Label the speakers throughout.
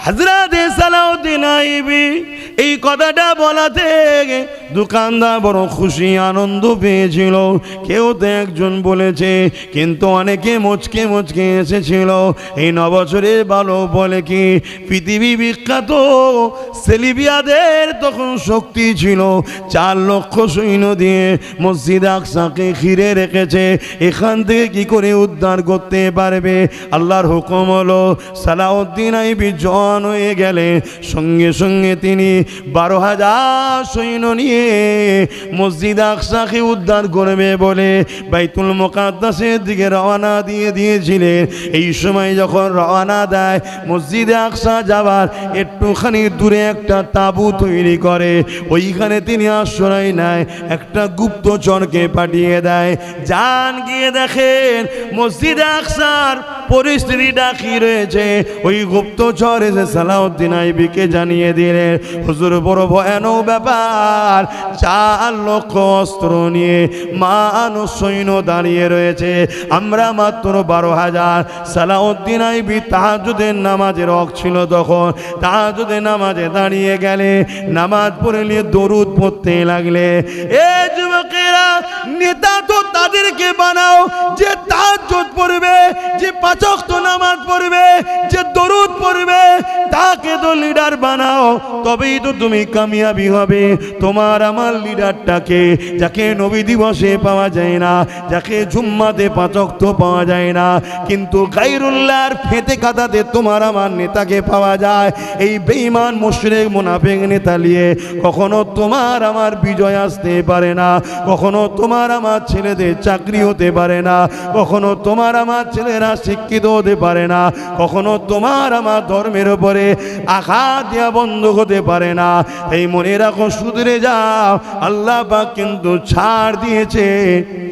Speaker 1: হযরত Salauddin IB এই কথাটা বলাতে দোকানদার বড় খুশি আনন্দ পেয়েছিল। কেউ তো একজন বলেছে, কিন্তু অনেকে মুচকে মুচকে এসেছিল। এই নববছরের বালক বলে কি, পৃথিবী বিখ্যাত সেলিবিয়াদের তখন শক্তি ছিল, 4 লক্ষ সৈন্য দিয়ে মসজিদ আকসাকে ঘিরে রেখেছে, এখান থেকে কি করে উদ্ধার করতে পারবে? আল্লাহর হুকুম হলো সালাউদ্দিন আইবি জওয়ান হয়ে গেলে সঙ্গে সঙ্গে তিনি 12,000 সৈন্য নিয়ে মসজিদ আকসাকে উদ্ধার করবে বলে বাইতুল মুকাদ্দাসের দিকে রওনা দিয়ে দিয়েছিলেন। এই সময় যখন রওনা দেয়, মসজিদে আকসা যাবার একটুখানি দূরে একটা তাঁবু তৈরি করে, ওইখানে তিনি আশ্রয় নেয়, একটা গুপ্তচরকে পাঠিয়ে দেয়। যান গিয়ে দেখেন মসজিদে আকসার পরিস্থিতিটা কি রয়েছে। ওই গুপ্তচর এসে সালাউদ্দিন আইবিকে জানিয়ে দিলেন, হুজুর বড় ভয়ানক ব্যাপার, 4 লক্ষ অস্ত্র নিয়ে মানুষ সৈন্য দাঁড়িয়ে রয়েছে, আমরা মাত্র 12,000। সালাউদ্দিন আইবি তাহাজ্জুদের নামাজের রক ছিল তখন, তাহাজ্জুদের নামাজে দাঁড়িয়ে গেলে, নামাজ পড়ে নিয়ে দরুদ পড়তে লাগলে। এ যুবকেরা, নেতা তো তাদেরকে বানাও যে তাহাজ্জুদ পড়বে, যে 5 ওয়াক্ত নামাজ পড়বে, যে দরুদ পড়বে, তাকে তো লিডার বানাও, তবেই তো তুমি কামিয়াবি হবে। তোমার আমার লিডারটাকে, যাকে নবী দিবসে পাওয়া যায় না, যাকে জুম্মাতে 5 ওয়াক্ত পাওয়া যায় না, কিন্তু গায়রুল্লাহর ফেতে কাদাতে তোমার আমার নেতাকে পাওয়া যায়। এই বেঈমান মুশরিক মুনাফিক নেতা নিয়ে কখনো তোমার আমার বিজয় আসতে পারে না, কখনো তোমার আমার ছেলেদের চাকরি হতে পারে না, কখনো তোমার আমার ছেলেরা শিক্ষিত হতে পারে না, কখনো তোমার আমার ধর্মের উপরে আঘাত দেওয়া বন্ধ হতে পারে না। এই মনে রাখো, শুধরে যাও, আল্লাহ পাক কিন্তু ছাড় দিয়েছে,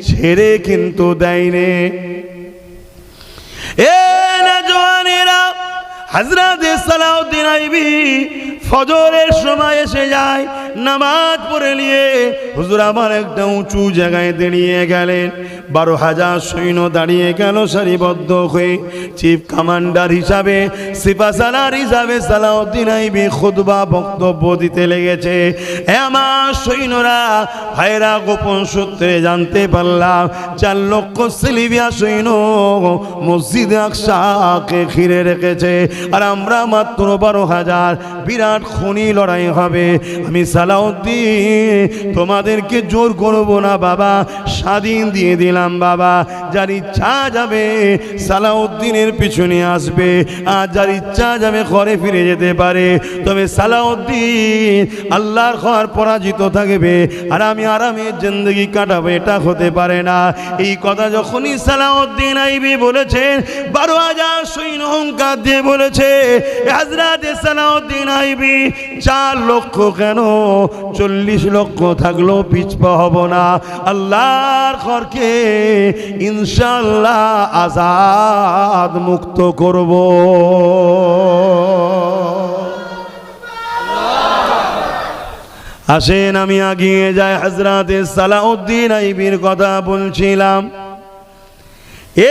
Speaker 1: ছেড়ে কিন্তু দেয়নি। এ নওজওয়ানেরা, হযরত সালাউদ্দিন আইবি ফজরের সময় এসে যায়, নামাজ পড়ে নিয়ে হুজুর আমার একটা উঁচু জায়গায় দাঁড়িয়ে গেলেন। 12,000 সৈন্য দাঁড়িয়ে গেল সারিবদ্ধ হয়ে। চিফ কমান্ডার হিসাবে, সিপাহসালার হিসাবে সালাউদ্দিন আইবি খুতবা বক্তব্য দিতে লেগেছে। আমার সৈন্যরা, ভাইরা, গোপন সূত্রে জানতে পারলাম 4 লক্ষ সেলিবিয়া সৈন্য মসজিদ আকসাকে ঘিরে রেখেছে, আর আমরা মাত্র 12,000। বিরাট খুনি লড়াই হবে। আমি সালাউদ্দিন তোমাদেরকে জোর করব না বাবা, স্বাধীন দিয়ে দিলাম বাবা। যার ইচ্ছা যাবে সালাউদ্দিনের পিছনে আসবে, আর যার ইচ্ছা যাবে ঘরে ফিরে যেতে পারে। তবে সালাউদ্দিন আল্লাহর ঘর পরাজিত থাকবে, আর আমি আরামে জিন্দেগি কাটাবো, এটা হতে পারে না। এই কথা যখনই সালাউদ্দিন আইবি বলেছেন, 12,000 সৈন্য হুঙ্কার দিয়ে বলেছে, হযরত সালাউদ্দিন আইবি 4 লক্ষ কেন 40 লক্ষ থাকলেও পিছপা হব না। আল্লাহর ঘরকে ইনশাআল্লাহ আজাদ মুক্ত করব। আসেন আমি আগিয়ে যাই। হযরত সালাউদ্দিন আইবির কথা বলছিলাম।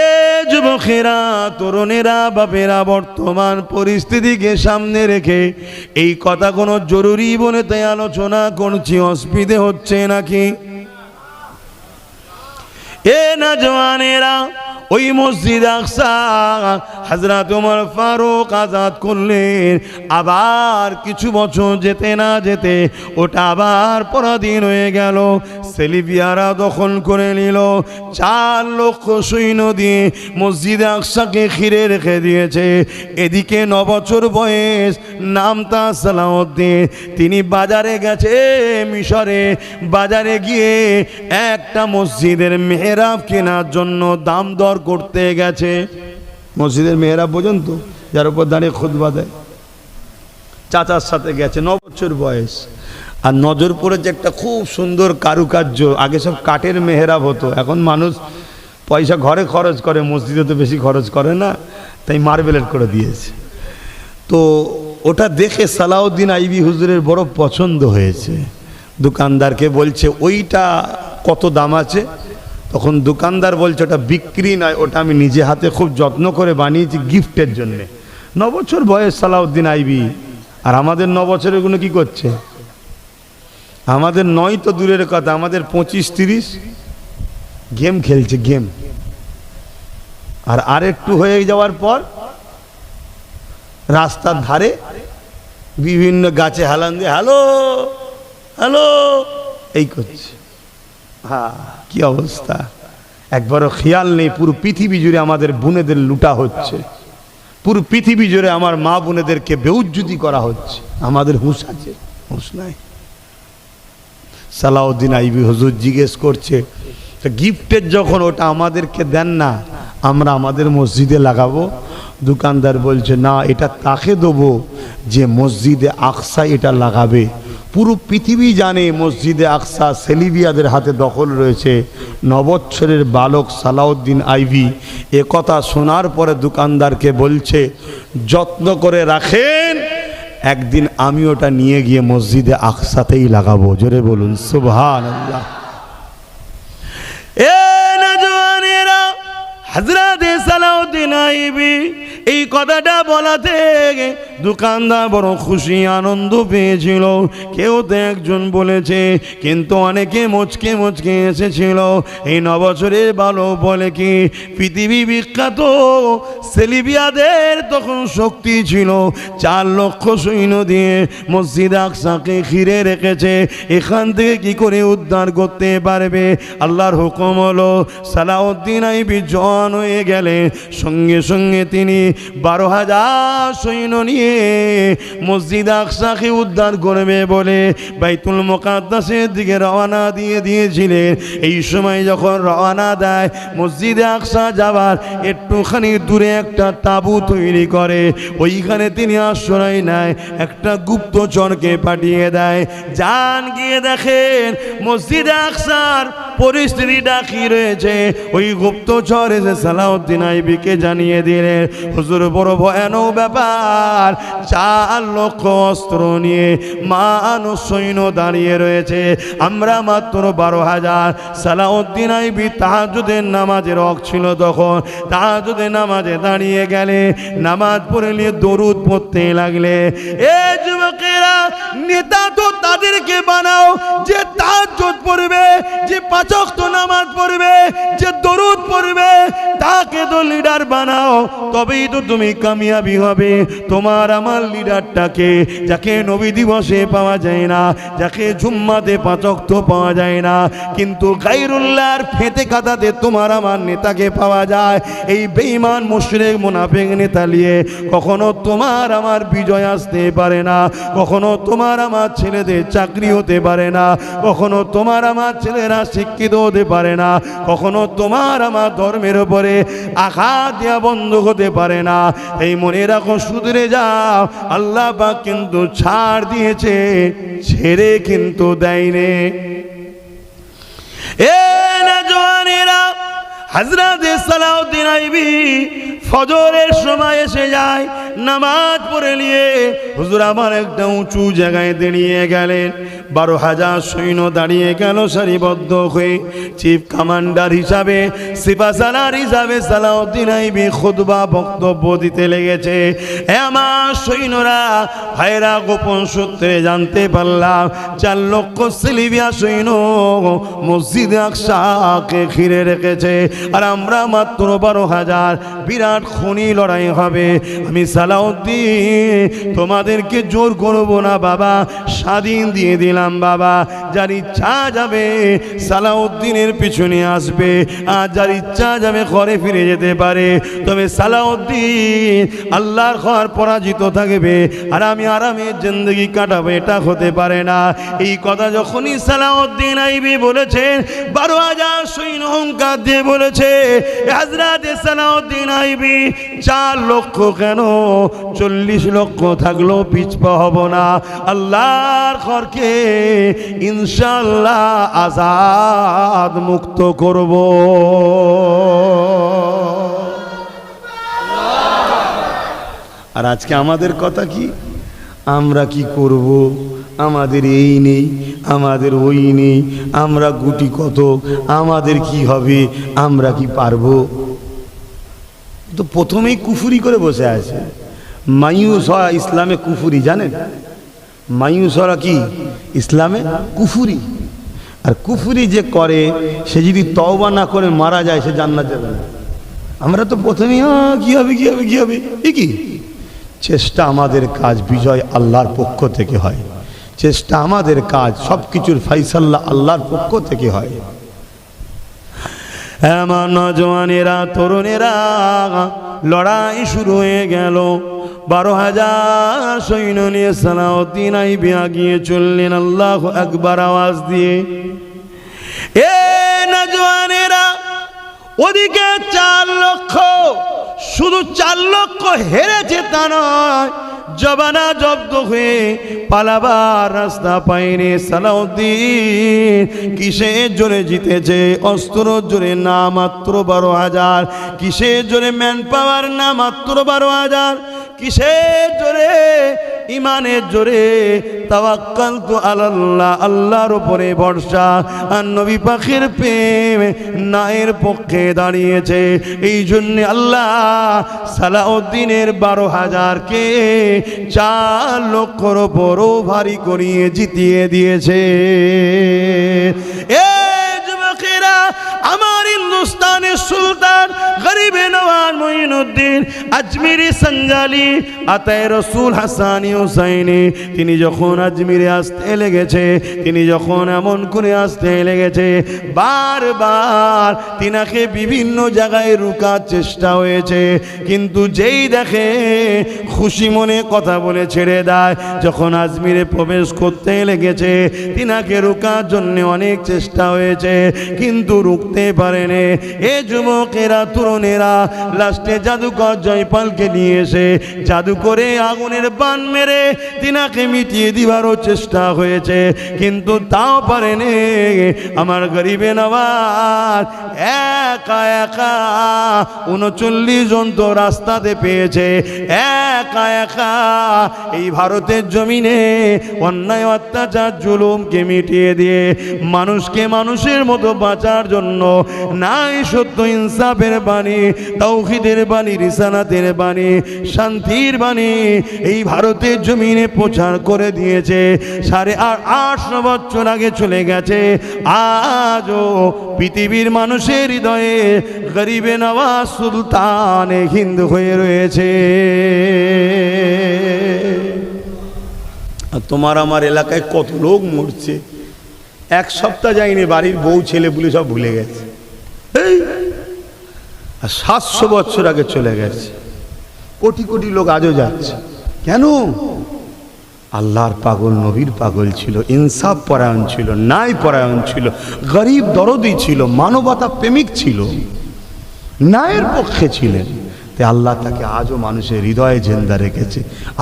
Speaker 1: এ যুবকেরা, তরুণেরা, বাপেরা, বর্তমান পরিস্থিতিকে সামনে রেখে এই কথা কোনো জরুরি বলে তাই আলোচনা করছি, অসুবিধে হচ্ছে নাকি? এ নওজওয়ানেরা, ওই মসজিদ আকসা হযরত ওমর ফারুক আজাদ করলেন। আবার কিছু বছর যেতে না যেতে ওটা আবার পরাধীন হয়ে গেল। সেলিবিয়ারা দখল করে নিল। 4 লক্ষ সৈন্য দিয়ে মসজিদ আকসাকে ঘিরে রেখে দিয়েছে। এদিকে 9 বছর বয়স, নাম তার সালাউদ্দিন। তিনি বাজারে গেছে, মিশরে বাজারে গিয়ে একটা মসজিদের মেহরাব কেনার জন্য দাম দর করতে গেছে। মসজিদের মেহরাব পর্যন্ত, যার উপর দাঁড়িয়ে খুতবা দেয়, চাচার সাথে গেছে, 9 বছর বয়স। আর নজর পড়েছে একটা খুব সুন্দর কারুকার্য। আগে সব কাঠের মেহরাব হতো, এখন মানুষ পয়সা ঘরে খরচ করে, মসজিদে তো বেশি খরচ করে না, তাই মার্বেলের করে দিয়েছে। তো ওটা দেখে সালাউদ্দিন আইবি হুজুরের বড় পছন্দ হয়েছে। দোকানদারকে বলছে, ওইটা কত দাম আছে? তখন দোকানদার বলছে, ওটা বিক্রি নয়, ওটা আমি নিজে হাতে খুব যত্ন করে বানিয়েছি গিফটের জন্যে। 9 বছর বয়স সালাউদ্দিন আইবি, আর আমাদের 9 বছরের গুলো কি করছে? আমাদের 9 তো দূরের কথা, আমাদের 25-30 গেম খেলছে, গেম। আর আরেকটু হয়ে যাওয়ার পর রাস্তার ধারে বিভিন্ন গাছে হালান দিয়ে হ্যালো হ্যালো এই করছে। হ্যাঁ, কি অবস্থা! একবারও খেয়াল নেই পুরো পৃথিবী জুড়ে আমাদের বোনেদের লুটা হচ্ছে, পুরো পৃথিবী জুড়ে আমার মা বোনেদেরকে বেউজ্জুতি করা হচ্ছে। আমাদের হুঁশ আছে? হুঁশ নাই। সালাউদ্দিন আইবি হুজুর জিজ্ঞেস করছে, গিফটের যখন ওটা আমাদেরকে দেন না, আমরা আমাদের মসজিদে লাগাবো? দোকানদার বলছে, না, এটা তাকে দেবো যে মসজিদে আকসা এটা লাগাবে। পুরো পৃথিবী জানে মসজিদে আকসা সেলিবিয়াদের হাতে দখল রয়েছে। 9 বছরের বালক সালাউদ্দিন আইবি এ কথা শোনার পরে দোকানদারকে বলছে, যত্ন করে রাখেন, একদিন আমি ওটা নিয়ে গিয়ে মসজিদে আকসাতেই লাগাবো। জোরে বলুন সুবহানাল্লাহ। এ নওজওয়ানেরা, হযরত সালাউদ্দিন আইবি এই কথাটা বলাতে দোকানদার বড় খুশি আনন্দ পেয়েছিল। কেউ তো একজন বলেছে, কিন্তু অনেকে মুচকে মুচকে এসেছিল। এই 9 বছরের বালক বলে কি, পৃথিবী বিখ্যাত সেলিবিয়াদের তখন শক্তি ছিল, 4 লক্ষ সৈন্য দিয়ে মসজিদ আকসাকে ঘিরে রেখেছে, এখান থেকে কি করে উদ্ধার করতে পারবে? আল্লাহর হুকুম হলো, সালাউদ্দিন আইবি জওয়ান হয়ে গেলে সঙ্গে সঙ্গে তিনি 12,000 সৈন্য নিয়ে মসজিদ আকসাকে উদ্ধার করবে বলে বাইতুল মুকাদ্দাসের দিকে রওনা দিয়ে দিয়েছিলেন। এই সময় যখন রওনা দেয়, মসজিদে আকসা যাবার একটুখানি দূরে একটা তাঁবু তৈরি করে, ওইখানে তিনি আশ্রয় নেয়, একটা গুপ্তচরকে পাঠিয়ে দেয়। যান গিয়ে দেখেন মসজিদে আকসার পরিস্থিতিটা কি রয়েছে। ওই গুপ্তচর এসে সালাউদ্দিন আইবিকে জানিয়ে দিলেন, হুজুর বড় ভয়ানক ব্যাপার, 4 লক্ষ অস্ত্র নিয়ে মানুষ সৈন্য দাঁড়িয়ে রয়েছে, আমরা মাত্র 12,000। সালাউদ্দিন আইবি তাহাজ্জুদের নামাজের ওয়াক্ত ছিল তখন, তাহাজ্জুদের নামাজে দাঁড়িয়ে গেলে, নামাজ পড়ে নিয়ে দরুদ পড়তে লাগলে। এ যুবকেরা, নেতা তো তাদেরকে বানাও যে তাহাজ্জুদ পড়বে, যে 5 ওয়াক্ত নামাজ পড়বে, যে দরুদ পড়বে, তাকে তো লিডার বানাও, তবেই তো তুমি কামিয়াবি হবে। তোমার আমার লিডারটাকে, যাকে নবী দিবসে পাওয়া যায় না, যাকে জুম্মাতে 5 ওয়াক্ত পাওয়া যায় না, কিন্তু গায়রুল্লাহর ফেতে কাটাতে তোমার আমার নেতাকে পাওয়া যায়। এই বেঈমান মুশরিক মুনাফিক নেতা নিয়ে কখনো তোমার আমার বিজয় আসতে পারে না, কখনো তোমার আমার ছেলেদের চাকরি হতে পারে না, কখনো তোমার আমার ছেলেরা শিক্ষিত হতে পারে না, কখনো তোমার আমার ধর্মের উপরে আঘাত দেওয়া বন্ধ হতে পারে না। এই মনে রাখো, শুধরে যাও, আল্লাহ পাক কিন্তু ছাড় দিয়েছে, ছেড়ে কিন্তু দেয়নি। এ নওজওয়ানেরা, হযরত সালাউদ্দিন আইবি ফজরের সময় এসে যায়, নামাজ পড়ে নিয়ে হুজুর আমার একটা উঁচু জায়গায় দাঁড়িয়ে গেলেন। 12,000 সৈন্য দাঁড়িয়ে গেল সারিবদ্ধ হয়ে। চিফ কমান্ডার হিসাবে, সিপাহসালার হিসাবে সালাউদ্দিন আইবি খুতবা বক্তব্য দিতে লেগেছে। আমার সৈন্যরা, ভাইরা, গোপন সূত্রে জানতে পারলাম 4 লক্ষ সেলিবিয়া সৈন্য মসজিদে আকসাকে ঘিরে রেখেছে, আর আমরা মাত্র 12,000। বিরাট খুনি লড়াই হবে। আমি সালাউদ্দিন তোমাদেরকে জোর করব না বাবা, স্বাধীন দিয়ে দিলাম বাবা। যার ইচ্ছা যাবে সালাউদ্দিনের পিছনে আসবে, আর যার ইচ্ছা যাবে ঘরে ফিরে যেতে পারে। তবে সালাউদ্দিন আল্লাহর ঘর পরাজিত থাকবে, আর আমি আরামে জিন্দেগি কাটাবো, এটা হতে পারে না। এই কথা যখনই সালাউদ্দিন আইবি বলেছেন, 12,000 সৈন্য হুঙ্কার দিয়ে বলেছে, হযরত সালাউদ্দিন আইবি 4 লক্ষ কেন 40 লক্ষ থাকলেও পিছপা হব না। আল্লাহর ঘরকে ইনশাআল্লাহ আজাদ মুক্ত করব। আর আজকে আমাদের কথা কি? আমরা কি করব? আমাদের এই নেই, আমাদের ওই নেই, আমরা গুটি কত, আমাদের কি হবে, আমরা কি পারবো? তো প্রথমেই কুফুরি করে বসে আছে। মায়ুস হওয়া ইসলামে কুফুরি, জানেন? মায়ুস হওয়া কি ইসলামে কুফুরি। আর কুফুরি যে করে সে যদি তওবা না করে মারা যায় সে জান্নাত যাবে না। আমরা তো প্রথমেই কি হবে কি হবে কি হবে, কি চেষ্টা আমাদের কাজ, বিজয় আল্লাহর পক্ষ থেকে হয়। চেষ্টা আমাদের কাজ, সব কিছুর ফাইসাল্লা আল্লাহর পক্ষ থেকে হয়। আমার নজওয়ানেরা, তরুণেরা, লড়াই শুরু হয়ে গেল। 12,000 সৈন্য নিয়ে সালাউদ্দিন আইবি আগিয়ে চললেন আল্লাহু আকবার আওয়াজ দিয়ে। এ নজওয়ানেরা, ওদিকে 4 লক্ষ, শুধু 4 লক্ষ হেরেছে তা নয়, জবানা জব্দ হয়ে পালাবার রাস্তা পায়নি। সালাউদ্দিন কিসের জোরে জিতেছে? অস্ত্র জোরে না, মাত্র 12,000। কিসের জোরে? ম্যান পাওয়ার না, মাত্র 12,000। কিসের জোরে? ইমানের জোরে। তাওয়াক্কালতু আলাল্লাহ, আল্লাহর উপরে ভরসা। আর নবী পাকের প্রেম নায়ের পক্ষে দাঁড়িয়েছে। এই জন্য আল্লাহ সালাউদ্দিনের 12,000কে 4 লক্ষর উপরও ভারী করিয়ে জিতিয়ে দিয়েছে। এ যুবকেরা, আমার হিন্দুস্তানের সুলতান গরিবে নওয়াজ মুঈনুদ্দিন আজমিরি সঞ্জালি আতায়ে রসুল হাসানি হুসাইনি, তিনি যখন আজমিরে আসতে লেগেছে, তিনি যখন এমন করে আসতে লেগেছে, বারবার তিনাকে বিভিন্ন জায়গায় রুকার চেষ্টা হয়েছে, কিন্তু যেই দেখে খুশি মনে কথা বলে ছেড়ে দেয়। যখন আজমিরে প্রবেশ করতে লেগেছে, তিনাকে রুকার জন্য অনেক চেষ্টা হয়েছে, কিন্তু রুখতে পারেনি। এ যুবকেরা, তরুণেরা, লাস্টে জাদুকর জয়পালকে নিয়ে এসে জাদু করে আগুনের বান মেরে তিনাকে মিটিয়ে দিবারও চেষ্টা হয়েছে, কিন্তু তাও পারেনি। আমার গরিবে নওয়াজ একা একা 39 জন তো রাস্তাতে পেয়েছে, একা একা এই ভারতের জমিনে অন্যায় অত্যাচার জুলুমকে মিটিয়ে দিয়ে মানুষকে মানুষের মতো বাঁচার জন্য নাই সত্য ইনসাফের বাণী, তাওহীদের বাণী, রিসালাতের বাণী, শান্তির বাণী এই ভারতের জমিনে প্রচার করে দিয়েছে। 850 বছর আগে চলে গেছে, আজও পৃথিবীর মানুষের হৃদয়ে গরিবে নওয়াজ সুলতান হিন্দ হয়ে রয়েছে। তোমার আমার এলাকায় কত লোক মরছে, 1 সপ্তাহ যায়নি, বাড়ির বউ ছেলে পুলে সব ভুলে গেছে। 700 বছর আগে চলে গেছে, কোটি কোটি লোক আজও যাচ্ছে। কেন? আল্লাহর পাগল, নবীর পাগল ছিল, ইনসাফ পরায়ণ ছিল, ন্যায় পরায়ণ ছিল, গরিব দরদি ছিল, মানবতা প্রেমিক ছিল, ন্যায়ের পক্ষে ছিলেন। তাই আল্লাহ তাকে আজও মানুষের হৃদয়ে জিন্দা রেখেছে,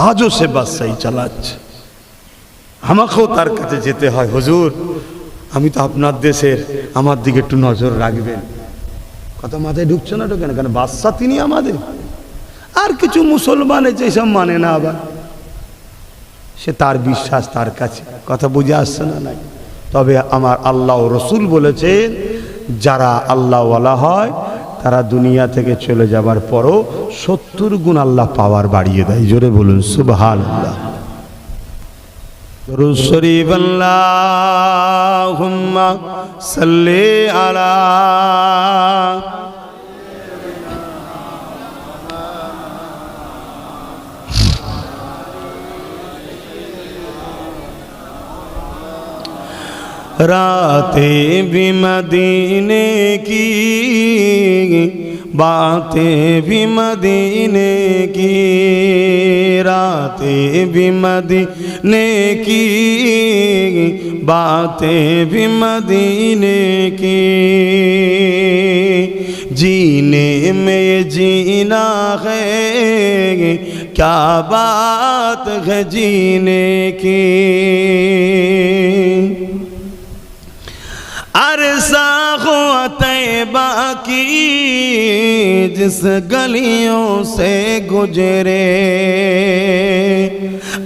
Speaker 1: আজও সে বাদশাহী চালাচ্ছে। আমাকেও তার কাছে যেতে হয়, হুজুর আমি তো আপনার দেশের, আমার দিকে একটু নজর রাখবেন। কথা মাথায় ঢুকছে না? ঢোকে না কেন? বাদশা তিনি আমাদের। আর কিছু মুসলমান আছে এসব মানে না, আবার সে তার বিশ্বাস তার কাছে। কথা বুঝে আসছে না? নাই। তবে আমার আল্লাহ রসুল বলেছেন, যারা আল্লাহওয়ালা হয় তারা দুনিয়া থেকে চলে যাবার পরও 70 গুণ আল্লাহ পাওয়ার বাড়িয়ে দেয়। জোরে বলুন সুবহানাল্লাহ। দরুদ শরীফ আল্লাহুম্মা সাল্লি আলা रातें भी मदीने की, बातें भी मदीने की, रातें भी मदीने की, बातें भी मदीने की, जीने में ये जीना है, क्या बात है जीने की। अरसा हुआ तैबा की जिस गलियों से गुजरे,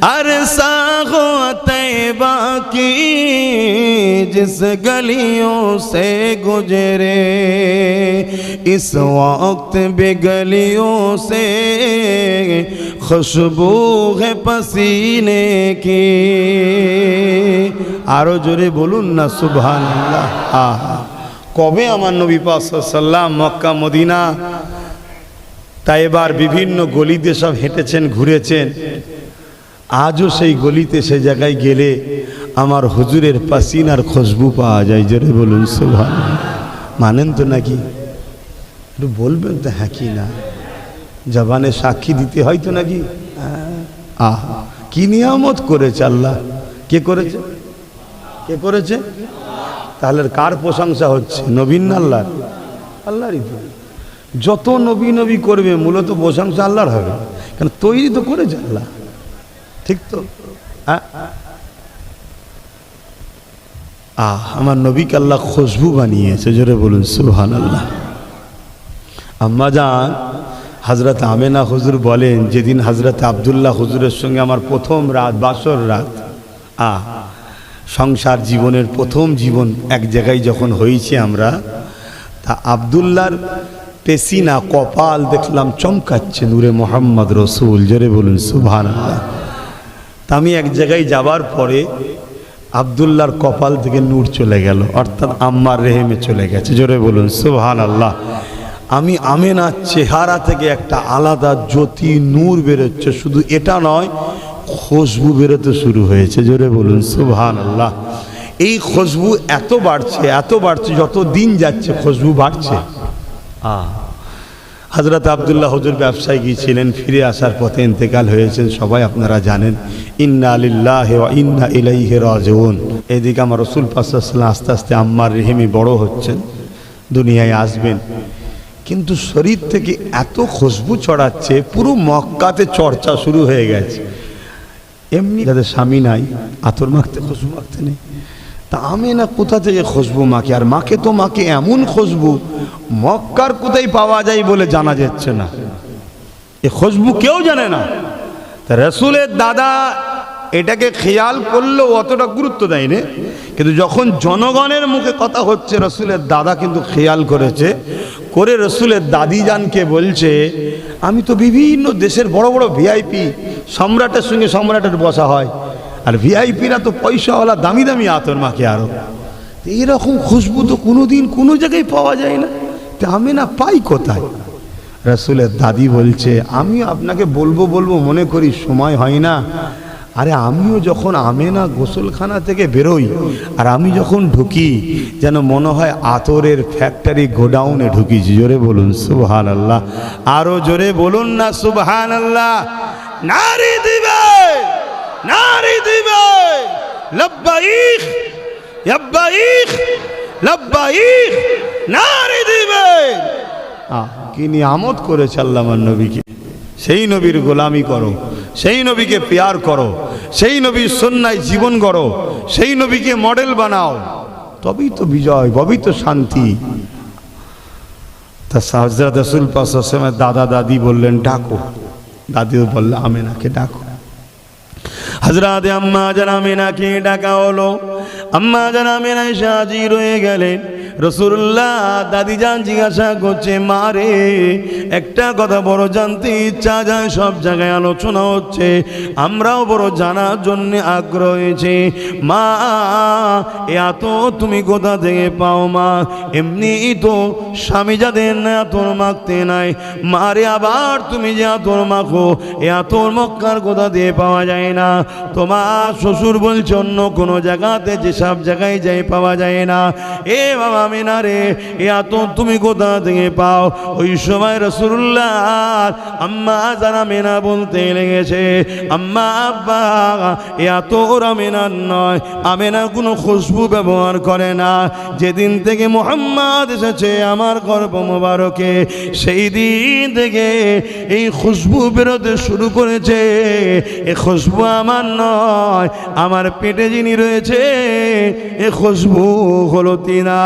Speaker 1: अरसा हुआ तैबा की जिस गलियों से गुजरे, इस वक्त भी गलियों से खुशबू है पसीने की। आरो जोरे बोलून ना सुबहानाल्लाह। आहा, कबे आमार नबी पाक साल्लाल्लाहु मक्का मदिना ताइবার বিভিন্ন গলিতে সব হেঁটেছেন, ঘুরেছেন। আজও সেই গলিতে সেই জায়গায় গেলে আমার হুজুরের পাসিনার খুশবু পাওয়া যায়। জোরে বলুন সুবহানাল্লাহ। মানেন তো নাকি? একটু বলবেন তো হ্যাঁ কি না, জবানে সাক্ষী দিতে হয় তো নাকি? আহা, কি নিয়ামত করেছে আল্লাহ। কে করেছে? কে করেছে? তাহলে কার প্রশংসা হচ্ছে? নবীন না আল্লাহর? আল্লাহরই তো। যত নবী নবী করবে মূলত প্রশংসা আল্লাহর হবে, কারণ তৈরি তো করেছে আল্লাহ। ঠিক তো? আমার নবীকে আল্লাহ খুশবু বানিয়েছে। জোরে বলুন সুবহানাল্লাহ। আম্মা জান হযরত আমেনা হুজুর বলেন, যেদিন হযরত আব্দুল্লাহ হুজুরের সঙ্গে আমার প্রথম রাত, বাসর রাত, সংসার জীবনের প্রথম জীবন এক জায়গায় যখন হয়েছে আমরা, তা আব্দুল্লাহর পেসিনা কপাল দেখলাম চমকাচ্ছে নূরে মোহাম্মদ রসুল। জোরে বলুন সুবহানাল্লাহ। তা আমি এক জায়গায় যাবার পরে আব্দুল্লাহর কপাল থেকে নূর চলে গেল, অর্থাৎ আম্মার রেহেমে চলে গেছে। জোরে বলুন সুবহানাল্লাহ। আমি আমেনার চেহারা থেকে একটা আলাদা জ্যোতি নূর বেরোচ্ছে, শুধু এটা নয়, খুশবু বেরোতে শুরু হয়েছে। জোরে বলুন সুবহানাল্লাহ। এই খুশবু এত বাড়ছে, এত বাড়ছে, যত দিন যাচ্ছে খুশবু বাড়ছে। হযরত আব্দুল্লাহ হুজুর ব্যবসায় গিয়েছিলেন, ফিরে আসার পথে ইন্তেকাল হয়েছেন, সবাই আপনারা জানেন। ইন্না লিল্লাহি ওয়া ইন্না ইলাইহি রাজিউন। এদিকে আমার রাসূল পাক সাল্লাল্লাহু আলাইহি ওয়াসাল্লাম আস্তে আস্তে আম্মার রেহেমি বড় হচ্ছেন, দুনিয়ায় আসবেন, কিন্তু শরীর থেকে এত খুশবু ছড়াচ্ছে, পুরো মক্কাতে চর্চা শুরু হয়ে গেছে। এমনি যাদের স্বামী নাই আতর মাখতে, খুশবু মাখতে নেই, তা আমেনা কোথা থেকে খুশবু মাখে? আর মাকে তো মাকে এমন খুশবু মক্কার কোথায় পাওয়া যায় বলে জানা যাচ্ছে না। এ খুশবু কেউ জানে না। তা রাসূলের দাদা এটাকে খেয়াল করলেও অতটা গুরুত্ব দেয়নি, কিন্তু যখন জনগণের মুখে কথা হচ্ছে, রাসূলের দাদা কিন্তু খেয়াল করেছে, করে রাসূলের দাদি জানকে বলছে, আমি তো বিভিন্ন দেশের বড় বড় ভিআইপি, সম্রাটের সঙ্গে সম্রাটের বসা হয়, আর ভিআইপিরা তো পয়সাওয়ালা, দামি দামি আতর মাখে। আরো এইরকম খুশবু তো কোনোদিন কোনো জায়গায় পাওয়া যায় না, তা আমি না পাই কোথায়? রাসূলের দাদি বলছে, আমি আপনাকে বলবো বলবো মনে করি সময় হয় না। আরে আমিও যখন আমেনা গোসলখানা থেকে বেরোই, আর আমি যখন ঢুকি, যেন মনে হয় আতরের ফ্যাক্টরি গোডাউনে ঢুকিছি। জোরে বলুন সুবহানাল্লাহ। আরো জোরে বলুন না সুবহানাল্লাহ। নারী দিবে, নারী দিবে, লব্বাইক লব্বাইক লব্বাইক, নারী দিবে। কি নিয়ামত করেছে আল্লাহ আমার নবীকে। সেই নবীর গোলামি করো, সেই নবীকে প্যার করো, সেই নবীর সুন্নায় জীবন গড়ো, সেই নবীকে মডেল বানাও, তবেই তো বিজয়, তবেই তো শান্তি। তা হযরত রাসূল পাক সাল্লাল্লাহু আলাইহি ওয়াসাল্লামের দাদা দাদি বললেন, ডাকো। দাদিও বললেন, আমেনাকে ডাকো। হযরত আম্মা জান আমেনাকে ডাকা হলো। আম্মা জান আমেনা এসে হাজির হয়ে গেলেন। রাসূলুল্লাহ দাদি জান জিজ্ঞাসা করছে, মা রে, একটা কথা বড় জানতে ইচ্ছা যায়, সব জায়গায় আলোচনা হচ্ছে, আমরাও বড় জানার জন্য আগ্রহ হয়েছে। মা, এত তুমি কোথা থেকে পাও মা? এমনি তো স্বামী যাদের না আতর মাখতে নাই, মারে আবার তুমি যে আতর মাখো, এ আতর মক্কার কোথা দিয়ে পাওয়া যায় না। তোমার শ্বশুর বলছে অন্য কোনো জায়গাতে, যেসব জায়গায় যাই পাওয়া যায় না। এ বাবা আমেনা রে, এ আতর তুমি কোথা থেকে পাও? ওই সময় রাসূলুল্লাহ আম্মা জান আমেনা বলতে লেগেছে, আম্মা আব্বা, এ আতর আমেনার নয়, আমেনা কোনো খুশবু ব্যবহার করে না। যেদিন থেকে মুহাম্মদ এসেছে আমার গর্ভ মোবারকে, সেই দিন থেকে এই খুশবু বেরোতে শুরু করেছে। এ খুশবু আমার নয়, আমার পেটে যিনি রয়েছে, এ খুশবু হলো তিনা।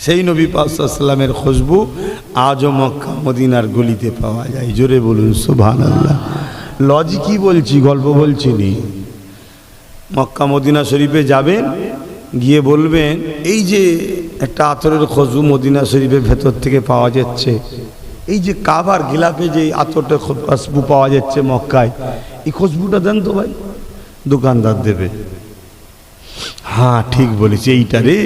Speaker 1: সেই নবী পাক সাল্লাল্লাহু আলাইহি ওয়াসাল্লামের খুশবু আজও মক্কা মদিনার গলিতে পাওয়া যায়। জোরে বলুন সুবহানাল্লাহ। লজি কি বলছি, গল্প বলছি নি। মক্কা মদিনা শরীফে যাবেন, গিয়ে বলবেন, এই যে একটা আতরের খুশবু মদিনা শরীফের ভেতর থেকে পাওয়া যাচ্ছে। এই যে কাবার গিলাফে যে আতরটা খুশবু পাওয়া যাচ্ছে মক্কায়, এই খুশবুটা দেন তো ভাই। দোকানদার দেবে। হ্যাঁ ঠিক বলেছি, এইটা রে।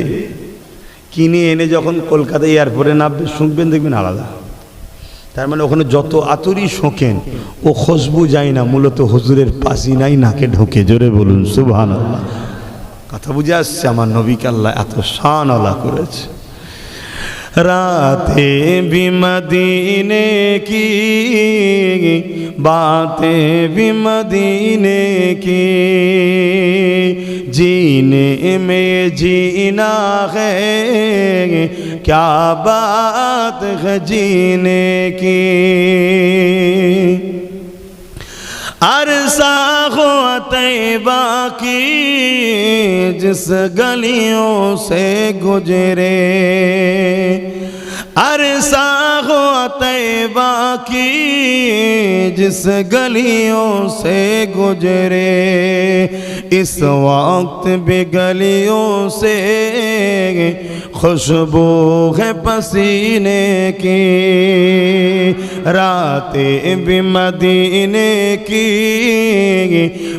Speaker 1: কিনে এনে যখন কলকাতা এয়ারপোর্টে নামবে শুঁকবেন, দেখবেন আলাদা। তার মানে ওখানে যত আতরই শোকেন ও খুশবু যায় না, মূলত হুজুরের পাসিনাই নাকে ঢোকে। জোরে বলুন সুবহানাল্লাহ। কথা বুঝে আসছে? আমার নবীকে আল্লাহ এত শান আলা করেছে। রাতে भी मदीने की बातें भी मदीने की, जीने में जीना है क्या बात है जीने की। अरसा हो तैबा की जिस गलियों से गुजरे, अरसा हो तैबा की जिस गलियों से गुजरे, इस वक्त भी गलियों से खुशबू है पसीने की। रातें भी मदीने की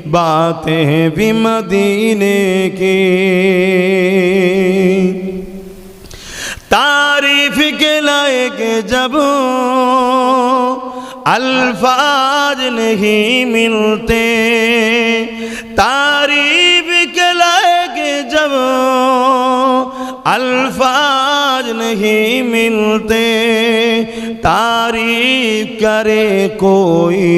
Speaker 1: बातें भी मदीने की, तारीफ के लायक जब अल्फाज नहीं मिलते, तारीफ के लायक जब अल्फाज नहीं मिलते, तारीफ करे कोई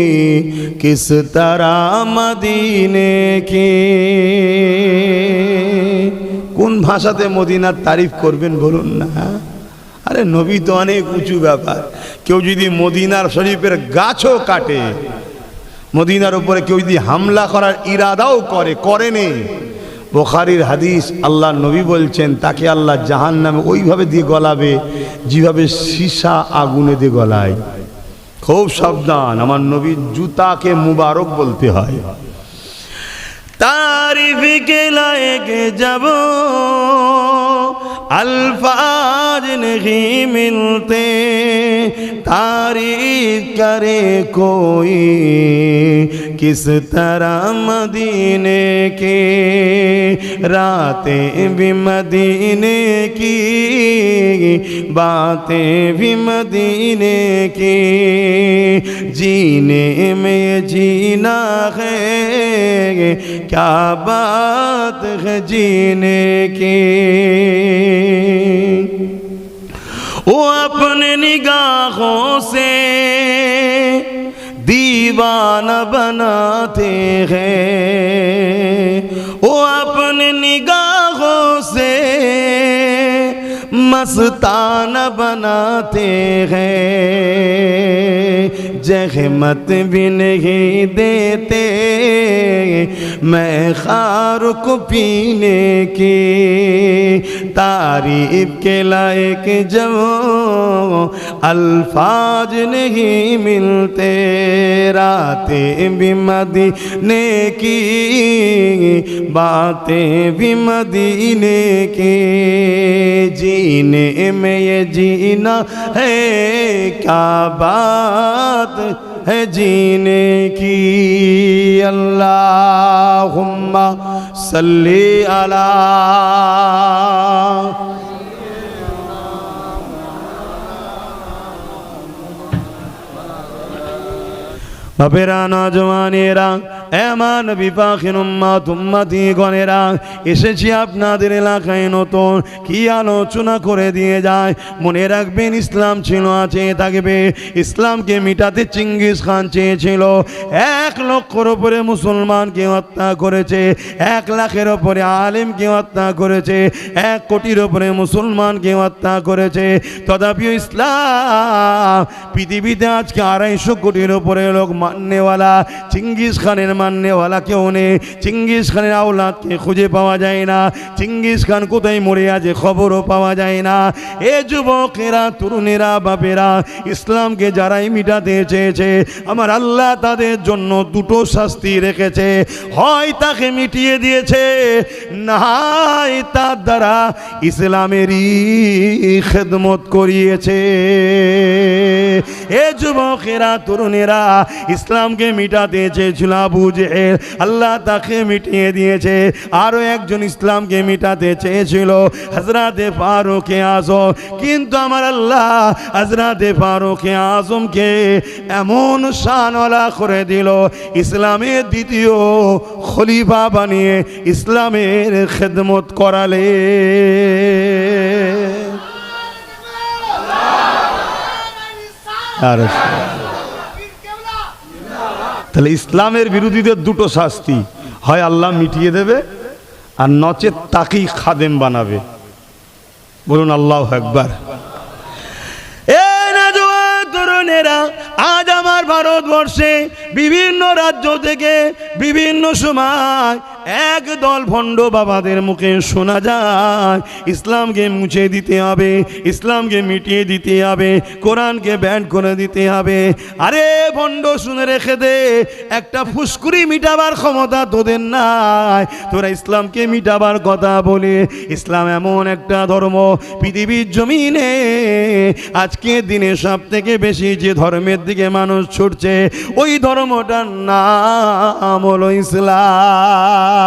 Speaker 1: किस तरह मदीने की। কোন ভাষাতে মদিনার তারিফ করবেন বলুন না। আরে নবী তো অনেক উঁচু ব্যাপার। কেউ যদি মদিনার শরীফের গাছও কাটে, মদিনার উপরে কেউ যদি হামলা করার ইরাদাও করেনি, বুখারীর হাদিস, আল্লাহ নবী বলছেন তাকে আল্লাহ জাহান্নামে ওইভাবে দিয়ে গলাবে যেভাবে সীসা আগুনে দিয়ে গলায়। খুব সাবধান, আমার নবীর জুতাকে মুবারক বলতে হয়। तारीफ के लायक जब अल्फाज नहीं मिलते, तारीफ करे कोई किस तरह मदीने के। रातें भी मदीने की बातें भी मदीने की, जीने में जीना है क्या बात है जीने की। वो अपने निगाहों से दीवाना बनाते हैं, वो अपने निगाहों से मस्ताना बनाते हैं, जहमत भी नहीं देते मैं खार को पीने की। तारीफ के लायक जब अल्फाज नहीं मिलते, रातें भी मदीने की बातें भी मदीने की, जीने में ये जीना है क्या बात है जीने की। अल्लाहुम्मा सल्ली अला বাপেরা, নজওয়ানেরা, এমন বিপাখিন উম্মত উম্মতি গণেরা, এসেছি আপনাদের এলাকায় নতুন কি আলোচনা করে দিয়ে যায়। মনে রাখবেন, ইসলাম ছিল, আছে, থাকবে। ইসলামকে মিটাতে চিঙ্গিস খান চেয়েছিল। 1 লক্ষর উপরে মুসলমানকে হত্যা করেছে, 1 লাখের উপরে আলেমকে হত্যা করেছে, 1 কোটির উপরে মুসলমানকে হত্যা করেছে। তথাপিও ইসলাম পৃথিবীতে আজকে 250 কোটির উপরে লোক মাননেওয়ালা চিঙ্গিস খানের মাননেওয়ালা কেউ নেই। চিঙ্গিস খানের আওলাদকে খুঁজে পাওয়া যায় না। চিঙ্গিস খান কোথায় মরে আছে খবরও পাওয়া যায় না। এ যুবকেরা, তরুণেরা, বাপেরা, ইসলামকে যারাই মিটাতে চেয়েছে আমার আল্লাহ তাদের জন্য দুটো শাস্তি রেখেছে। হয় তাকে মিটিয়ে দিয়েছে, নাই তার দ্বারা ইসলামেরই খেদমত করিয়েছে। এ যুবকেরা, তরুণেরা, ইসলামকে মিটাতে চেয়েছিল আবু জেহেল, আল্লাহ তাকে মিটিয়ে দিয়েছে। আরো একজন ইসলামকে মিটাতে চেয়েছিল হযরতে ফারুক আযম, কিন্তু আমার আল্লাহ হযরতে ফারুক আযমকে এমন শানওয়ালা করে দিল, ইসলামের দ্বিতীয় খলিফা বানিয়ে ইসলামের খেদমত করালে। তাহলে ইসলামের বিরোধীদের দুটো শাস্তি, হয় আল্লাহ মিটিয়ে দেবে আর নচেত তাকেই খাদেম বানাবে। বলুন আল্লাহু আকবার। তরুণেরা, আজ আমার ভারতবর্ষে বিভিন্ন রাজ্য থেকে বিভিন্ন সময় একদল ভণ্ড বাবাদের মুখে শোনা যায় ইসলামকে মুছে দিতে হবে, ইসলামকে মিটিয়ে দিতে হবে, কোরআনকে ব্যান করে দিতে হবে। আরে ভণ্ড, শুনে রেখে দে, একটা ফুসকুরি মিটাবার ক্ষমতা তোদের নাই। তোরা ইসলামকে মিটাবার কথা বলে, ইসলাম এমন একটা ধর্ম পৃথিবীর জমিনে আজকের দিনে সব থেকে বেশি যে ধর্মের দিকে মানুষ ছুটছে, ওই ধর্মটার নাম হলো ইসলাম।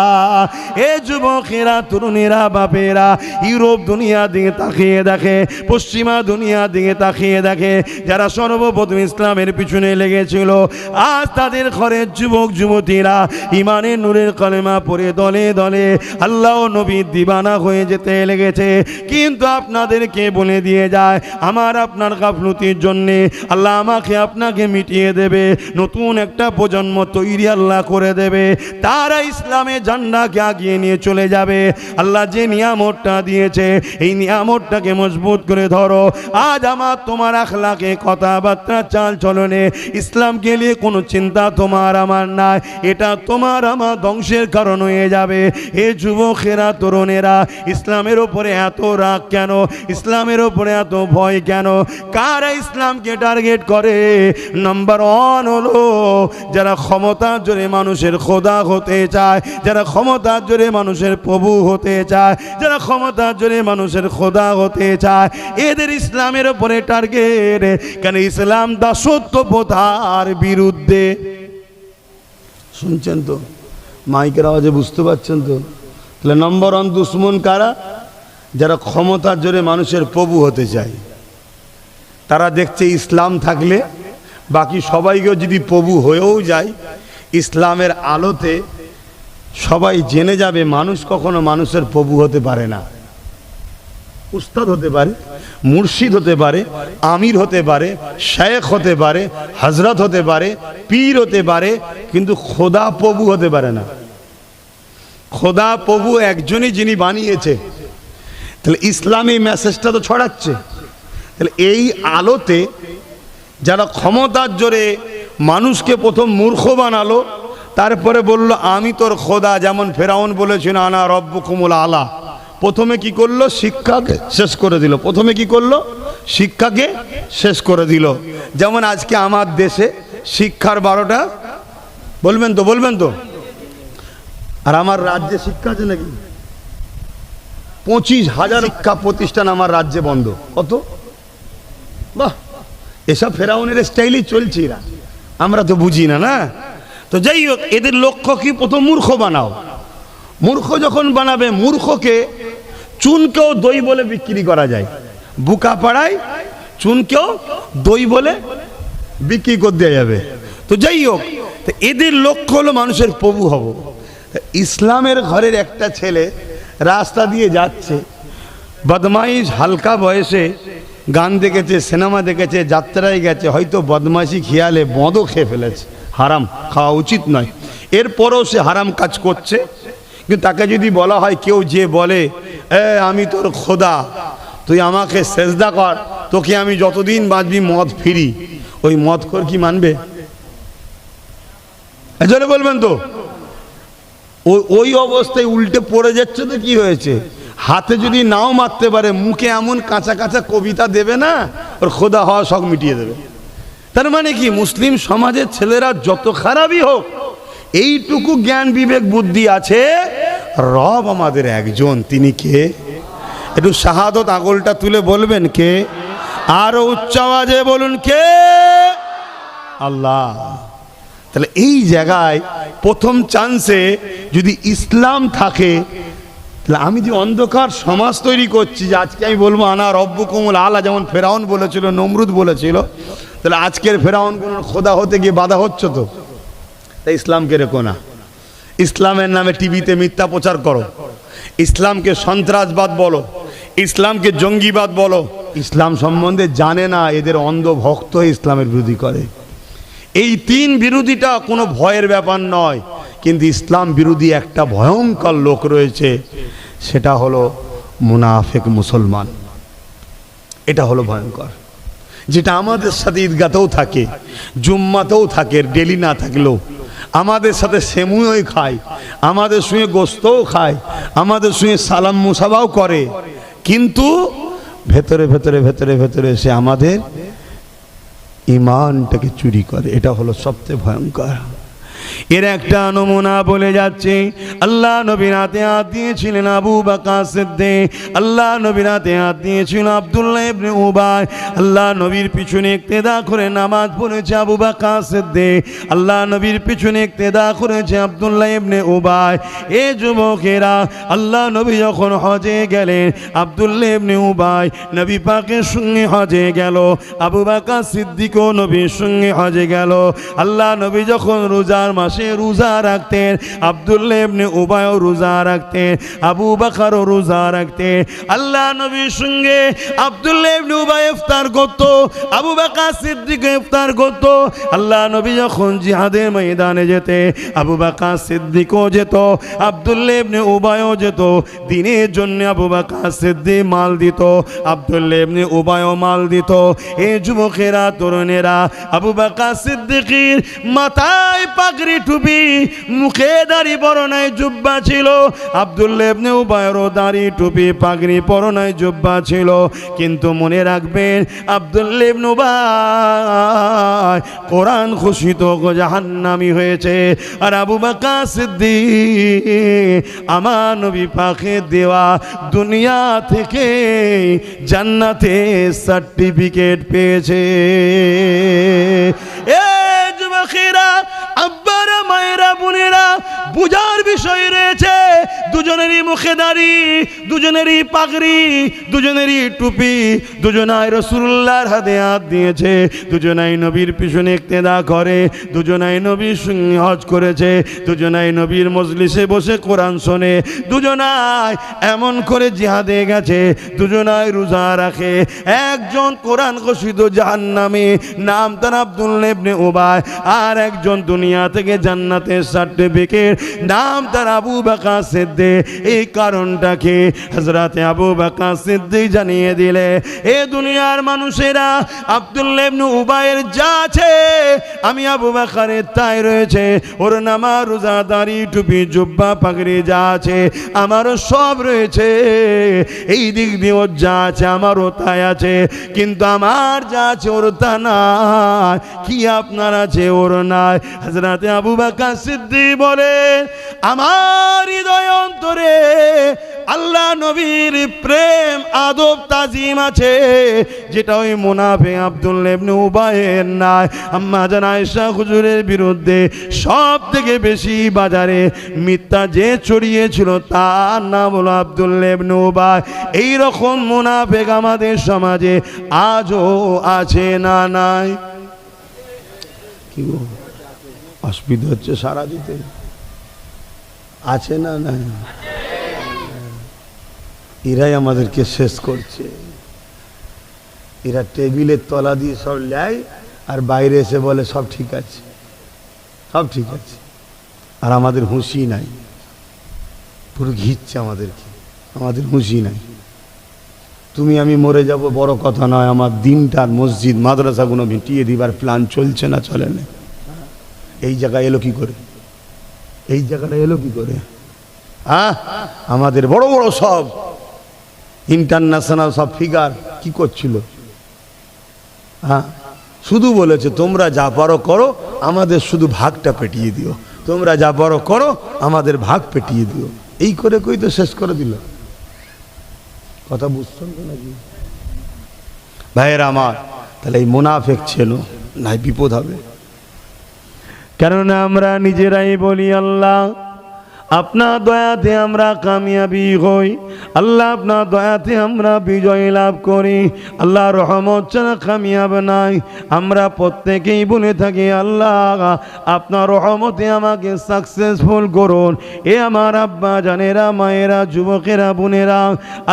Speaker 1: এ যুবকেরা, তরুণেরা, বাপেরা, ইউরোপ দুনিয়া দিকে তাকিয়ে দেখে, পশ্চিমা দুনিয়া দিকে তাকিয়ে দেখে, যারা সর্বপ্রথম ইসলামের পিছনে লেগেছিল, আজ তাদের ঘরের যুবক যুবতীরা ইমানের নূরের কলেমা পড়ে দলে দলে আল্লাহ ও নবীর দিবানা হয়ে যেতে লেগেছে। কিন্তু আপনাদেরকে বলে দিয়ে যায়, আমার আপনার গাফলতির জন্যে আল্লাহ আমাকে আপনাকে মিটিয়ে দেবে, নতুন একটা প্রজন্ম তৈরি আল্লাহ করে দেবে, তারা ইসলামের ঝান্ডাকে আগিয়ে নিয়ে চলে যাবে। আল্লাহ যে নিয়ামতটা দিয়েছে, এই নিয়ামতটাকে মজবুত করে ধরো। আজ আমার তোমার আখলাকে, কথাবার্তা, চাল চলনে ইসলামকে নিয়ে কোনো চিন্তা তোমার আমার নাই, এটা তোমার আমার ধ্বংসের কারণ হয়ে যাবে। হে যুবকেরা, তরুণেরা, ইসলামের ওপরে এত রাগ কেন? ইসলামের ওপরে এত ভয় কেন? কারা ইসলামকে টার্গেট করে? নাম্বার ওয়ান হলো যারা ক্ষমতার জোরে মানুষের খোদা হতে চায়, যারা ক্ষমতার জোরে মানুষের প্রভু হতে চায়, যারা ক্ষমতার জোরে মানুষের খোদা হতে চায়, এদের ইসলামের উপরে টার্গেট। কেন? ইসলাম দাসত্ব প্রথার বিরুদ্ধে। শুনছেন তো? মাইকের আওয়াজে বুঝতে পারছেন তো? তাহলে নম্বর ওয়ান দুশ্মন কারা? যারা ক্ষমতার জোরে মানুষের প্রভু হতে চায়। তারা দেখছে ইসলাম থাকলে বাকি সবাইকেও যদি প্রভু হয়েও যায়, ইসলামের আলোতে সবাই জেনে যাবে মানুষ কখনো মানুষের প্রভু হতে পারে না। উস্তাদ হতে পারে, মুর্শিদ হতে পারে, আমির হতে পারে, শেখ হতে পারে, হজরত হতে পারে, পীর হতে পারে, কিন্তু খোদা প্রভু হতে পারে না। খোদা প্রভু একজনই, যিনি বানিয়েছে। তাহলে ইসলামী মেসেজটা তো ছড়াচ্ছে। তাহলে এই আলোতে যারা ক্ষমতার জোরে মানুষকে প্রথম মূর্খ বানালো, তারপরে বলল আমি তোর খোদা, যেমন ফেরাউন বলেছিল আনা রব্বুকুমুল আলা। প্রথমে কি করলো? শিক্ষাকে শেষ করে দিল। প্রথমে কি করলো? শিক্ষাকে শেষ করে দিল। যেমন আজকে আমার দেশে শিক্ষার 12টা, বলবেন তো? বলবেন তো? আর আমার রাজ্যে শিক্ষা আছে নাকি? 25,000 শিক্ষা প্রতিষ্ঠান আমার রাজ্যে বন্ধ। কত? বাহ, এসব ফেরাউনের স্টাইলই চলছে এরা, আমরা তো বুঝি না। না তো যাই হোক, এদের লক্ষ্য কি? প্রথম মূর্খ বানাও। মূর্খ যখন বানাবে, মূর্খকে চুনকেও দই বলে বিক্রি করা যায়। বুকা পাড়ায় চুনকেও দই বলে বিক্রি করে দেওয়া যাবে। তো যাই হোক, এদের লক্ষ্য হলো মানুষের প্রভু হব। ইসলামের ঘরের একটা ছেলে রাস্তা দিয়ে যাচ্ছে, বদমাইশ, হালকা বয়সে গান দেখেছে, সিনেমা দেখেছে, যাত্রায় গেছে, হয়তো বদমাইশি খেয়ালে মদও খেয়ে ফেলেছে। হারাম খাওয়া উচিত নয়, এরপরও সে হারাম কাজ করছে। কিন্তু তাকে যদি বলা হয়, কেউ যে বলে আমি তোর খোদা, তুই আমাকে সেজদা কর, তোকে আমি যতদিন বাঁচবি মদ ফিরি, ওই মদখোর কি মানবে? এজন্য বলবেন তো ওই অবস্থায় উল্টে পড়ে যাচ্ছে তো কি হয়েছে? হাতে যদি নাও মারতে পারে, মুখে এমন কাঁচা কাঁচা কবিতা দেবে না, ওর খোদা হওয়া শখ মিটিয়ে দেবে। তার মানে কি, মুসলিম সমাজের ছেলেরা যত খারাপই হোক, এইটুকু জ্ঞান বিবেক বুদ্ধি আছে, রব আমাদের একজন। তিনি কে? একটু শাহাদত আগলটা তুলে বলবেন কে? আরো উচ্চ আওয়াজে বলুন কে? আল্লাহ। তাহলে এই জায়গায় প্রথম চান্সে যদি ইসলাম থাকে, তাহলে আমি যে অন্ধকার সমাজ তৈরি করছি, যে আজকে আমি বলবো আনা রব্বুকুমুল আলা, যেমন ফেরাউন বলেছিল, নমরুদ বলেছিল, তাহলে আজকের ফেরাউন কোন খোদা হতে গিয়ে বাধা হচ্ছে তো। তাই ইসলামকে রেখো না, ইসলামের নামে টিভিতে মিথ্যা প্রচার করো, ইসলামকে সন্ত্রাসবাদ বলো, ইসলামকে জঙ্গিবাদ বলো। ইসলাম সম্বন্ধে জানে না, এদের অন্ধ ভক্ত হয়ে ইসলামের বিরোধী করে। এই তিন বিরোধীটা কোনো ভয়ের ব্যাপার নয়, কিন্তু ইসলাম বিরোধী একটা ভয়ঙ্কর লোক রয়েছে, সেটা হলো মুনাফিক মুসলমান। এটা হলো ভয়ঙ্কর, যেটা আমাদের সাথে ঈদগাতেও থাকে, জুম্মাতেও থাকে, ডেলি না থাকলেও আমাদের সাথে সেমুই খায়, আমাদের সঙ্গে গোস্তও খায়, আমাদের সঙ্গে সালাম মুসাফাও করে, কিন্তু ভেতরে ভেতরে ভেতরে ভেতরে সে আমাদের ইমানটাকে চুরি করে। এটা হলো সবচেয়ে ভয়ঙ্কর। এর একটা নমুনা বলে যাচ্ছে, আল্লাহ নবীর হাতে হাত দিয়েছিলেন আবু বকর সিদ্দিক, আল্লাহ নবীর হাতে হাত দিয়েছিলেন আব্দুল্লাহ ইবনে উবাই, আল্লাহ নবীর পিছনে ইক্তেদা করে নামাজ পড়েছে আবু বকর সিদ্দিক, আল্লাহ নবীর পিছনে ইক্তেদা করেছে আব্দুল্লাহ ইবনে উবাই। এ যুবকেরা, আল্লাহ নবী যখন হজে গেলেন, আব্দুল্লাহ ইবনে উবাই নবী পাকের সঙ্গে হজে গেল, আবু বকর সিদ্দিকও নবীর সঙ্গে হজে গেল। আল্লাহ নবী যখন রোজার মাসে রোজা রাখতেন, আব্দুল্লাহ ইবনে উবাইও রোজা রাখতেন, আবু বকরও রোজা রাখতেন। আল্লাহ নবীর সঙ্গে আব্দুল্লাহ ইবনে উবাই ইফতার করত, আবু বকর সিদ্দিক ইফতার করত। আল্লাহ নবী যখন জিহাদের ময়দানে যেতে, আবু বকর সিদ্দিকও যেত, আব্দুল্লাহ ইবনে উবাইও যেত। দিনের জন্য আবু বকর সিদ্দিক মাল দিত, আব্দুল্লাহ ইবনে উবাইও মাল দিত। এই যুবকেরা, তরুণেরা, আবু বকর সিদ্দিকের মাথায় পাগড়ি টুপি, মুখে দাড়ি পরনায় জুব্বা ছিল, আব্দুল্লাহ ইবনে উবাইয়েরও দাড়ি টুপি পাগড়ি পরনায় জুব্বা ছিল। কিন্তু মনে রাখবেন, আব্দুল্লাহ ইবনে উবাই কোরআন ঘোষিত জাহান্নামী হয়েছে, আর আবু বকর সিদ্দিক আমার নবী পাকের দেওয়া দুনিয়া থেকে জান্নাতে সার্টিফিকেট পেয়েছে। এ যুবকেরা, আব্বারা, মায়েরা, বোনেরা, বুঝার বিষয় রয়েছে। দুজনেরই মুখে দাড়ি, দুজনেরই পাগড়ি, দুজনেরই টুপি, দুজনাই রাসূলুল্লাহর হাতে হাত দিয়েছে, দুজনাই নবীর পিছনে ইক্তেদা করে, দুজনাই নবীর সঙ্গে হজ করেছে, দুজনাই নবীর মজলিসে বসে কোরআন শোনে, দুজনাই এমন করে জিহাদে গেছে, দুজনাই রোজা রাখে। একজন কোরআন ঘোষিত জাহান্নামী, নাম তার আব্দুল্লাহ ইবনে উবাই, আর একজন দুনিয়া থেকে জান্নাতের সার্টিফিকেট, নাম তার আবু বকর সিদ্দিক। এই কারণটাকে হযরত আবু বকর সিদ্দিক জানিয়ে দিলে, এ দুনিয়ার মানুষেরা, আব্দুল্লাহ ইবনে উবাইয়ের যা আছে আমি আবু বকরের তাই রয়েছে। ওর নামাজ, রোজা, দাড়ি, টুপি, জুব্বা, পাগড়ি যা আছে আমারও সব রয়েছে। এই দিক দিয়ে ওর যা আছে আমারও তাই আছে, কিন্তু আমার যা আছে ওর তা নাই। কি আপনার আছে ওর নাই? হযরত আবু বকর সিদ্দিক বলে, আমার হৃদয় অন্তরে আল্লাহ নবীর প্রেম, আদব, তাজিম আছে, যেটা ওই মুনাফিক আব্দুল্লাহ ইবনে উবাইয়ের নাই। আম্মা জান আয়েশা হুজুরের বিরুদ্ধে সব থেকে বেশি বাজারে মিথ্যা যে ছড়িয়েছিল, তার নাম হলো আব্দুল্লাহ ইবনে উবাই। এইরকম মুনাফিক আমাদের সমাজে আজও আছে না নাই? কি গো, অসুবিধা হচ্ছে সারা দিতে? আছে না নাই? এরাই আমাদেরকে শেষ করছে। এরা টেবিলের তলা দিয়ে সব লেয়, আর বাইরে এসে বলে সব ঠিক আছে, সব ঠিক আছে, আর আমাদের হুঁশি নাই। পুরো ঘিরছে আমাদেরকে, আমাদের হুঁশি নাই। তুমি আমি মরে যাব বড় কথা নয়, আমার দিনটার মসজিদ মাদ্রাসাগুলো মিটিয়ে দিবার প্ল্যান চলছে না, চলে না। এই জায়গায় এলো কি করে? এই জায়গাটা এলো কি করে? আমাদের বড় বড় সব ইন্টারন্যাশনাল সব ফিগার কি করছিল? শুধু বলেছে তোমরা যা পারো করো, আমাদের শুধু ভাগটা পেটিয়ে দিও, তোমরা যা পারো করো, আমাদের ভাগ পেটিয়ে দিও। এই করে কই তো শেষ করে দিল। কথা বুঝছেন তো নাকি ভাইয়েরা আমার? তাহলে এই মুনাফিক ছিল নাই বিপদ হবে। কেননা আমরা নিজেরাই বলি আল্লাহ আপনার দয়াতে আমরা কামিয়াবি হই, আল্লাহ আপনার দয়াতে আমরা বিজয় লাভ করি। আল্লাহ রহমত ছাড়া কামিয়াব নাই। আমরা প্রত্যেকেই বলে থাকি আল্লাহ আপনার রহমতে আমাকে সাকসেসফুল করুন। এ আমার আব্বা জানেরা, মায়েরা, যুবকেরা, বোনেরা,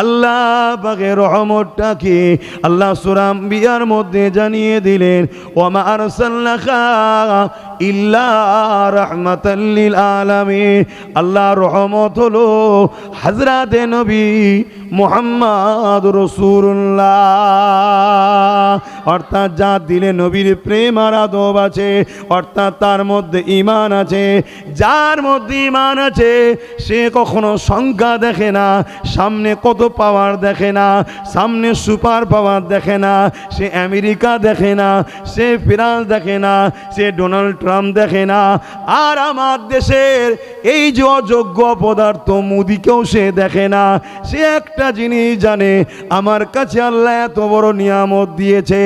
Speaker 1: আল্লাহ পাকের রহমতটা কি আল্লাহ সূরা আম্বিয়ার মধ্যে জানিয়ে দিলেন, ওয়া মা আরসালনাকা ইল্লা রাহমাতাল লিল আলামিন। আল্লাহর রহমত হলো হযরতে নবী মুহাম্মদ রাসূলুল্লাহ, অর্থাৎ যা দিলে নবীর প্রেম আর আদব আছে, অর্থাৎ তার মধ্যে ঈমান আছে। যার মধ্যে ঈমান আছে সে কখনো সংখ্যা দেখে না, সামনে কত পাওয়ার দেখে না, সামনে সুপার পাওয়ার দেখে না, সে আমেরিকা দেখে না, সে ফ্রান্স দেখে না, সে ডোনাল্ড ট্রাম্প দেখে না। আর আমার দেশের এই যে অযোগ্য পদার্থ মোদিকেও সে দেখে না। সে একটা জিনিস জানে, আমার কাছে আল্লাহ এত বড় নিয়ামত দিয়েছে,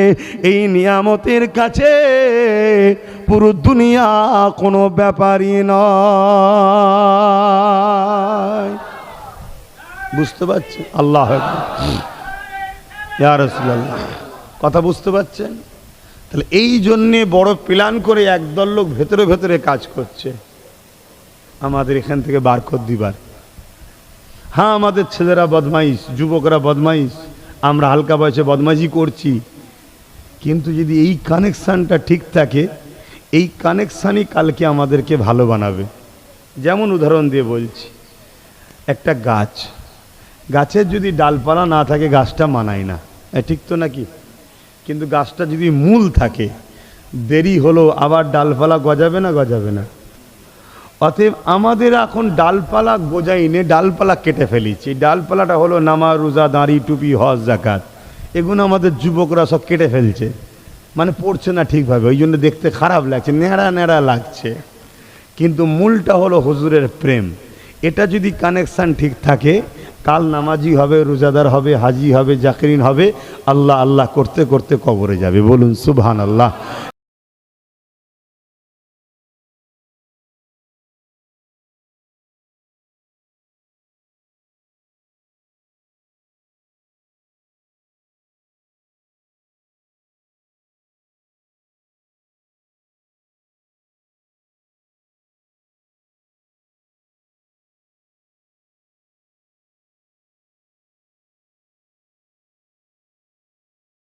Speaker 1: এই নিয়ামতের কাছে পুরো দুনিয়া কোনো ব্যাপারই নয়। বুঝতে পারছেন? আল্লাহ ইয়া রাসূলুল্লাহ, কথা বুঝতে পারছেন? তাহলে এই জন্যে বড় প্ল্যান করে একদল লোক ভেতরে ভেতরে কাজ করছে আমাদের এখান থেকে বার করে দিবার। হ্যাঁ, আমাদের ছেলেরা বদমাইশ, যুবকরা বদমাইশ, আমরা হালকা বয়সে বদমাইশি করছি, কিন্তু যদি এই কানেকশানটা ঠিক থাকে, এই কানেকশানই কালকে আমাদেরকে ভালো বানাবে। যেমন উদাহরণ দিয়ে বলছি, একটা গাছ, গাছের যদি ডালপালা না থাকে গাছটা মানায় না, ঠিক তো নাকি? কিন্তু গাছটা যদি মূল থাকে, দেরি হলো আবার ডালপালা গজাবে না? গজাবে না। অতএব আমাদের এখন ডালপালা গজাইনে ডালপালা কেটে ফেলেছি। ডালপালাটা হলো নামাজ, রোজা, দাঁড়ি, টুপি, হজ, যাকাত, এগুলো আমাদের যুবকরা সব কেটে ফেলছে, মানে পড়ছে না ঠিকভাবে, ওই জন্য দেখতে খারাপ লাগছে, ন্যাড়া ন্যাড়া লাগছে। কিন্তু মূলটা হলো হুজুরের প্রেম। এটা যদি কানেকশান ঠিক থাকে, কাল নামাজি হবে, রোজাদার হবে, হাজি হবে, জাকিরিন হবে, আল্লাহ আল্লাহ করতে করতে কবরে যাবে। বলুন সুবহানাল্লাহ।